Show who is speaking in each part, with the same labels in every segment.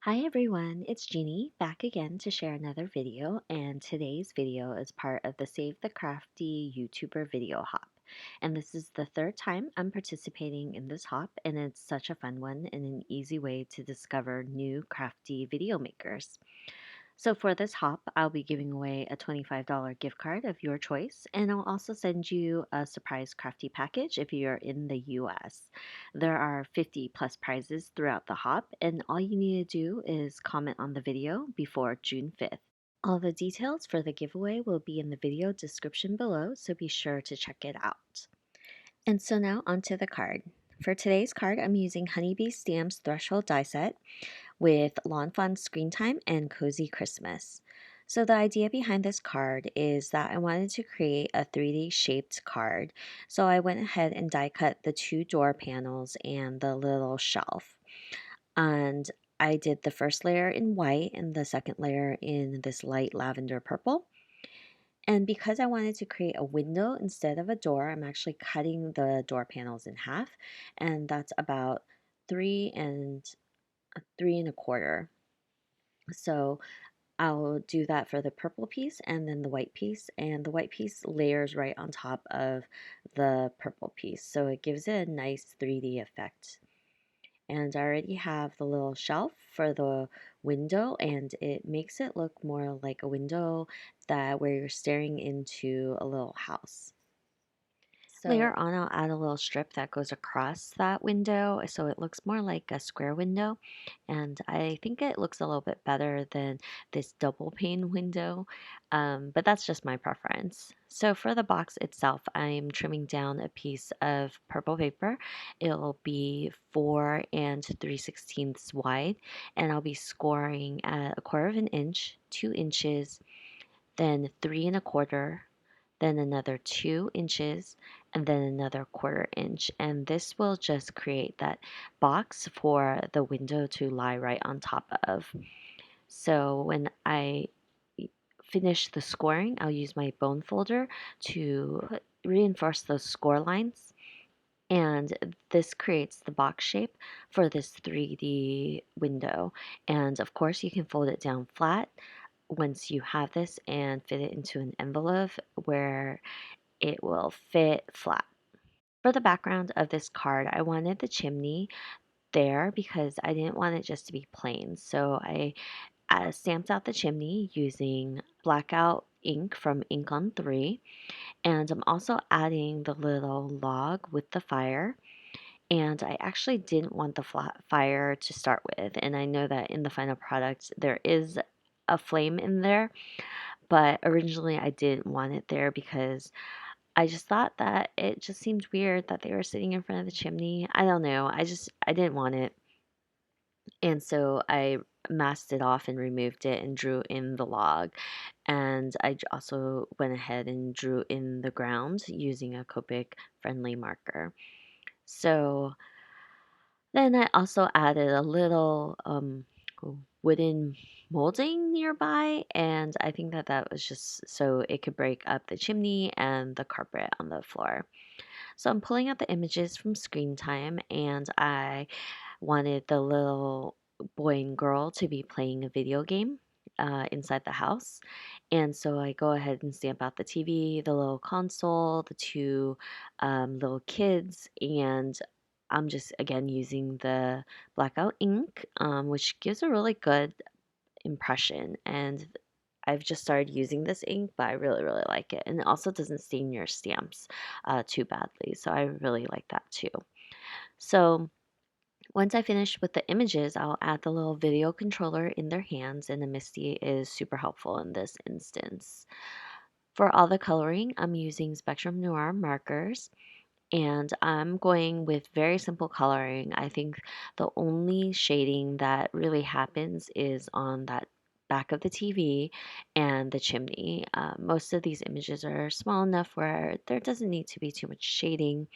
Speaker 1: Hi everyone, it's Jeannie back again to share another video, and today's video is part of the Save the Crafty YouTuber video hop. And this is the third time I'm participating in this hop, and it's such a fun one and an easy way to discover new crafty video makers. So for this hop, I'll be giving away a $25 gift card of your choice, and I'll also send you a surprise crafty package if you're in the US. There are 50 plus prizes throughout the hop, and all you need to do is comment on the video before June 5th. All the details for the giveaway will be in the video description below, so be sure to check it out. And so now onto the card. For today's card, I'm using Honeybee Stamps Threshold die set with Lawn Fawn Screen Time and Cozy Christmas. So the idea behind this card is that I wanted to create a 3D shaped card. So I went ahead and die cut the two door panels and the little shelf. And I did the first layer in white and the second layer in this light lavender purple. And because I wanted to create a window instead of a door, I'm actually cutting the door panels in half, and that's about three and a quarter. So I'll do that for the purple piece and then the white piece, and the white piece layers right on top of the purple piece, so it gives it a nice 3D effect. And I already have the little shelf for the window, and it makes it look more like a window that where you're staring into a little house. Later on, I'll add a little strip that goes across that window so it looks more like a square window. And I think it looks a little bit better than this double pane window, but that's just my preference. So for the box itself, I'm trimming down a piece of purple paper. It'll be 4 and 3/16 wide, and I'll be scoring at 1/4 of an inch, 2 inches, then 3 and a quarter, then another 2 inches, and then another 1/4 inch. And this will just create that box for the window to lie right on top of. So when I finish the scoring, I'll use my bone folder to reinforce those score lines. And this creates the box shape for this 3D window. And of course, you can fold it down flat once you have this and fit it into an envelope where it will fit flat. For the background of this card, I wanted the chimney there because I didn't want it just to be plain. So I stamped out the chimney using blackout ink from Ink on 3. And I'm also adding the little log with the fire. And I actually didn't want the flat fire to start with. And I know that in the final product, there is a flame in there. But originally, I didn't want it there because I just thought that it just seemed weird that they were sitting in front of the chimney. I don't know. I didn't want it. And so I masked it off and removed it and drew in the log. And also went ahead and drew in the ground using a Copic friendly marker. So then I also added a little wooden molding nearby, and I think that that was just so it could break up the chimney and the carpet on the floor. So I'm pulling out the images from Screen Time, and I wanted the little boy and girl to be playing a video game inside the house. And so I go ahead and stamp out the TV, the little console, the two little kids, and I'm just again using the blackout ink, which gives a really good impression. And I've just started using this ink, but I really, really like it. And it also doesn't stain your stamps too badly. So I really like that too. So once I finish with the images, I'll add the little video controller in their hands, and the Misty is super helpful in this instance. For all the coloring, I'm using Spectrum Noir markers, and I'm going with very simple coloring. I think the only shading that really happens is on that back of the TV and the chimney. Most of these images are small enough where there doesn't need to be too much shading.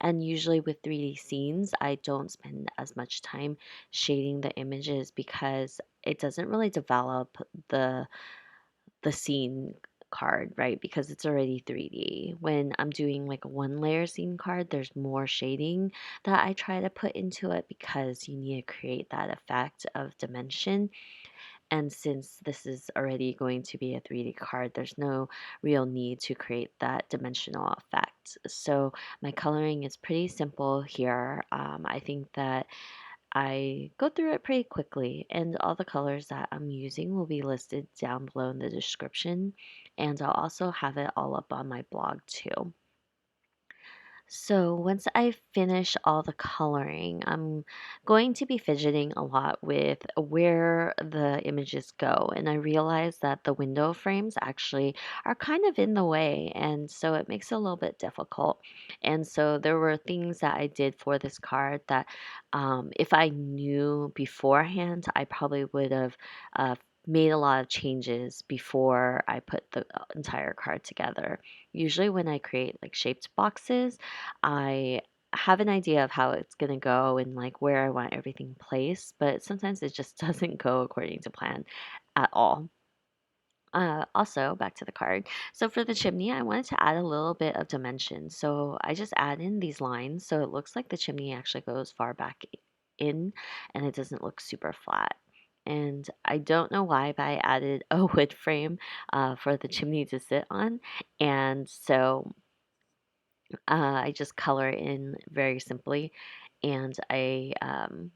Speaker 1: And usually with 3D scenes, I don't spend as much time shading the images because it doesn't really develop the scene card, right? Because it's already 3D. When I'm doing like a one layer scene card, there's more shading that I try to put into it because you need to create that effect of dimension. And since this is already going to be a 3D card, there's no real need to create that dimensional effect. So my coloring is pretty simple here. I think that I go through it pretty quickly, and all the colors that I'm using will be listed down below in the description. And I'll also have it all up on my blog too. So once I finish all the coloring, I'm going to be fidgeting a lot with where the images go. And I realize that the window frames actually are kind of in the way. And so it makes it a little bit difficult. And so there were things that I did for this card that if I knew beforehand, I probably would have made a lot of changes before I put the entire card together. Usually when I create like shaped boxes, I have an idea of how it's going to go and like where I want everything placed, but sometimes it just doesn't go according to plan at all. Also, back to the card. So for the chimney, I wanted to add a little bit of dimension. So I just add in these lines so it looks like the chimney actually goes far back in and it doesn't look super flat. And I don't know why, but I added a wood frame for the chimney to sit on. And so I just color in very simply, and I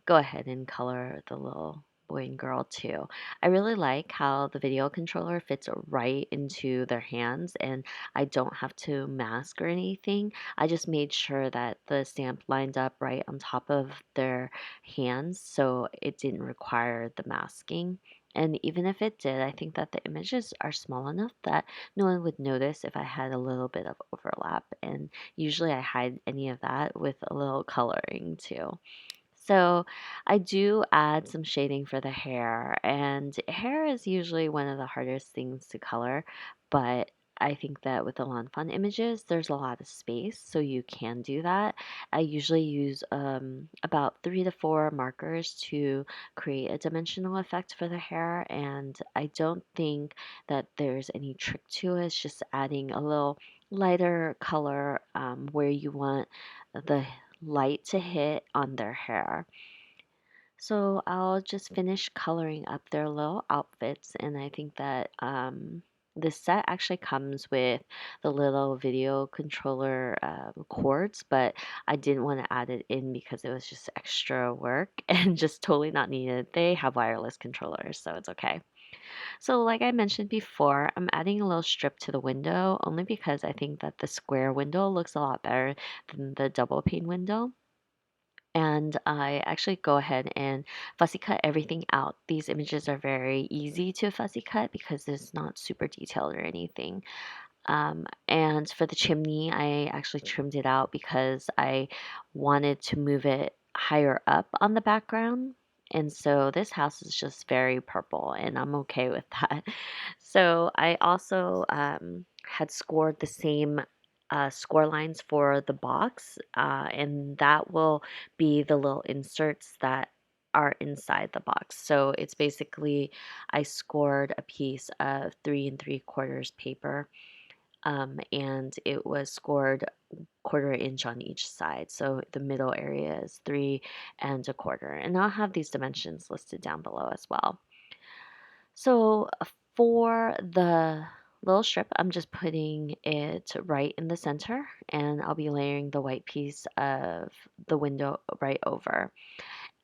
Speaker 1: go ahead and color the little boy and girl too. I really like how the video controller fits right into their hands, and I don't have to mask or anything. I just made sure that the stamp lined up right on top of their hands, so it didn't require the masking. And even if it did, I think that the images are small enough that no one would notice if I had a little bit of overlap. And usually I hide any of that with a little coloring too. So I do add some shading for the hair, and hair is usually one of the hardest things to color, but I think that with the Lawn Fawn images, there's a lot of space, so you can do that. I usually use about 3 to 4 markers to create a dimensional effect for the hair, and I don't think that there's any trick to it. It's just adding a little lighter color where you want the light to hit on their hair. So I'll just finish coloring up their little outfits, and I think that this set actually comes with the little video controller cords, but I didn't want to add it in because it was just extra work and just totally not needed. They have wireless controllers, so it's okay. So, like I mentioned before, I'm adding a little strip to the window only because I think that the square window looks a lot better than the double pane window. And I actually go ahead and fussy cut everything out. These images are very easy to fussy cut because it's not super detailed or anything. And for the chimney, I actually trimmed it out because I wanted to move it higher up on the background. And so this house is just very purple, and I'm okay with that. So I also had scored the same score lines for the box, and that will be the little inserts that are inside the box. So it's basically I scored a piece of 3 3/4 paper, and it was scored 1/4 inch on each side. So the middle area is 3 1/4, and I'll have these dimensions listed down below as well. So for the little strip, I'm just putting it right in the center, and I'll be layering the white piece of the window right over.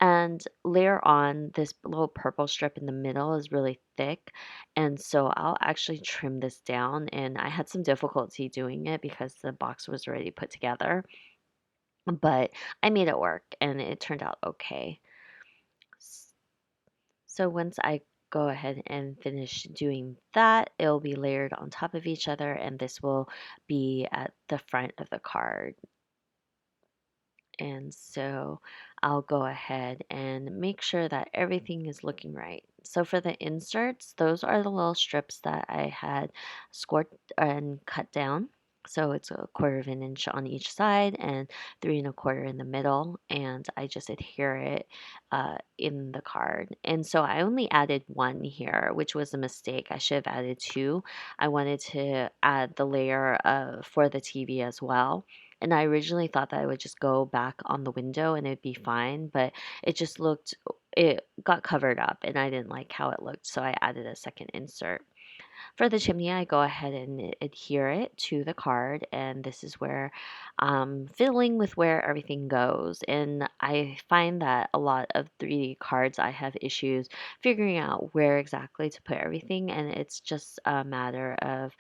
Speaker 1: And later on, this little purple strip in the middle is really thick. And so I'll actually trim this down. And I had some difficulty doing it because the box was already put together. But I made it work and it turned out okay. S- So once I go ahead and finish doing that, it'll be layered on top of each other. And this will be at the front of the card. And so I'll go ahead and make sure that everything is looking right. So for the inserts, those are the little strips that I had scored and cut down. So it's a quarter of an inch on each side and 3 1/4 in the middle. And I just adhere it in the card. And so I only added one here, which was a mistake. I should have added two. I wanted to add the layer for the TV as well. And I originally thought that I would just go back on the window and it'd be fine, but it got covered up and I didn't like how it looked. So I added a second insert. For the chimney, I go ahead and adhere it to the card, and this is where I'm fiddling with where everything goes. And I find that a lot of 3D cards, I have issues figuring out where exactly to put everything, and it's just a matter of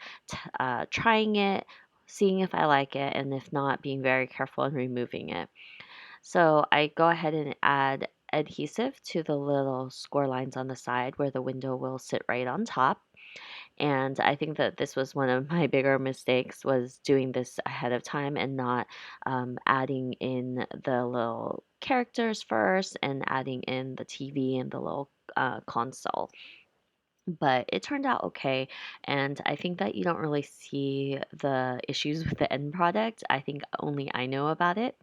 Speaker 1: trying it, seeing if I like it, and if not, being very careful and removing it. So I go ahead and add adhesive to the little score lines on the side where the window will sit right on top. And I think that this was one of my bigger mistakes was doing this ahead of time and not adding in the little characters first and adding in the TV and the little console. But it turned out okay. And I think that you don't really see the issues with the end product. I think only I know about it,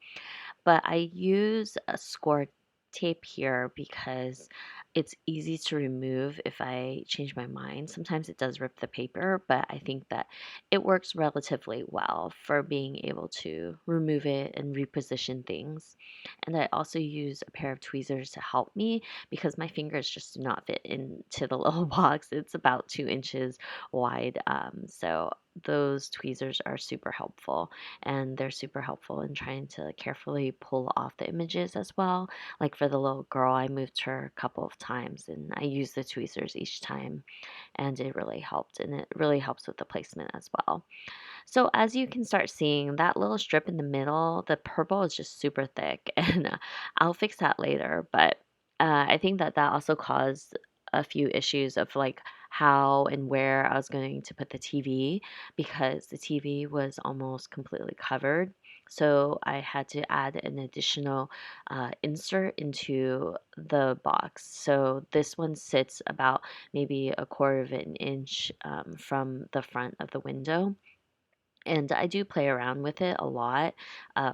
Speaker 1: but I use a score tape here because it's easy to remove if I change my mind. Sometimes it does rip the paper, but I think that it works relatively well for being able to remove it and reposition things. And I also use a pair of tweezers to help me because my fingers just do not fit into the little box. It's about 2 inches wide. So those tweezers are super helpful, and they're super helpful in trying to carefully pull off the images as well. Like for the little girl, I moved her a couple of times and I used the tweezers each time, and it really helped. And it really helps with the placement as well. So as you can start seeing, that little strip in the middle, the purple is just super thick, and I'll fix that later. But I think that that also caused a few issues of like how and where I was going to put the TV because the TV was almost completely covered. So I had to add an additional insert into the box. So this one sits about maybe a quarter of an inch from the front of the window, and I do play around with it a lot,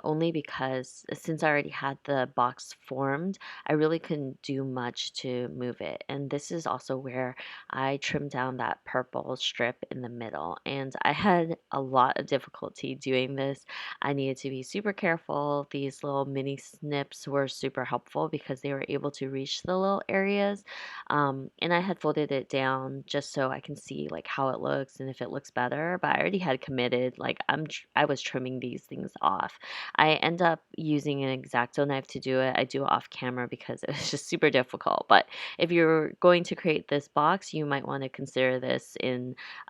Speaker 1: only because since I already had the box formed, I really couldn't do much to move it. And this is also where I trimmed down that purple strip in the middle. And I had a lot of difficulty doing this. I needed to be super careful. These little mini snips were super helpful because they were able to reach the little areas. And I had folded it down just so I can see like how it looks and if it looks better. But I already had committed, like I was trimming these things off. I end up using an X-Acto knife to do it. I do it off camera because it was just super difficult. But if you're going to create this box, you might want to consider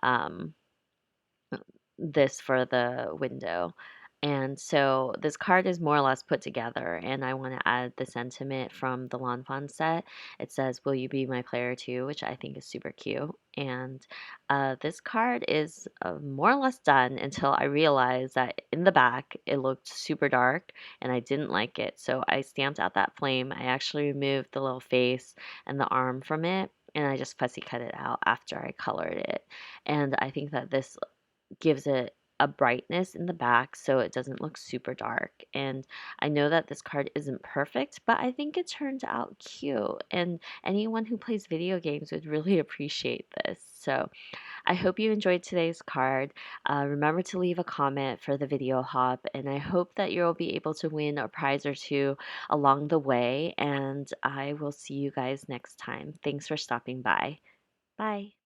Speaker 1: um, this for the window. And so this card is more or less put together, and I want to add the sentiment from the Lawn Fawn set. It says, "Will you be my player too?" which I think is super cute. And this card is more or less done until I realized that in the back it looked super dark and I didn't like it. So I stamped out that flame. I actually removed the little face and the arm from it, and I just fussy cut it out after I colored it. And I think that this gives it a brightness in the back so it doesn't look super dark. And I know that this card isn't perfect, but I think it turned out cute. And anyone who plays video games would really appreciate this. So I hope you enjoyed today's card. Remember to leave a comment for the video hop, and I hope that you'll be able to win a prize or two along the way. And I will see you guys next time. Thanks for stopping by. Bye.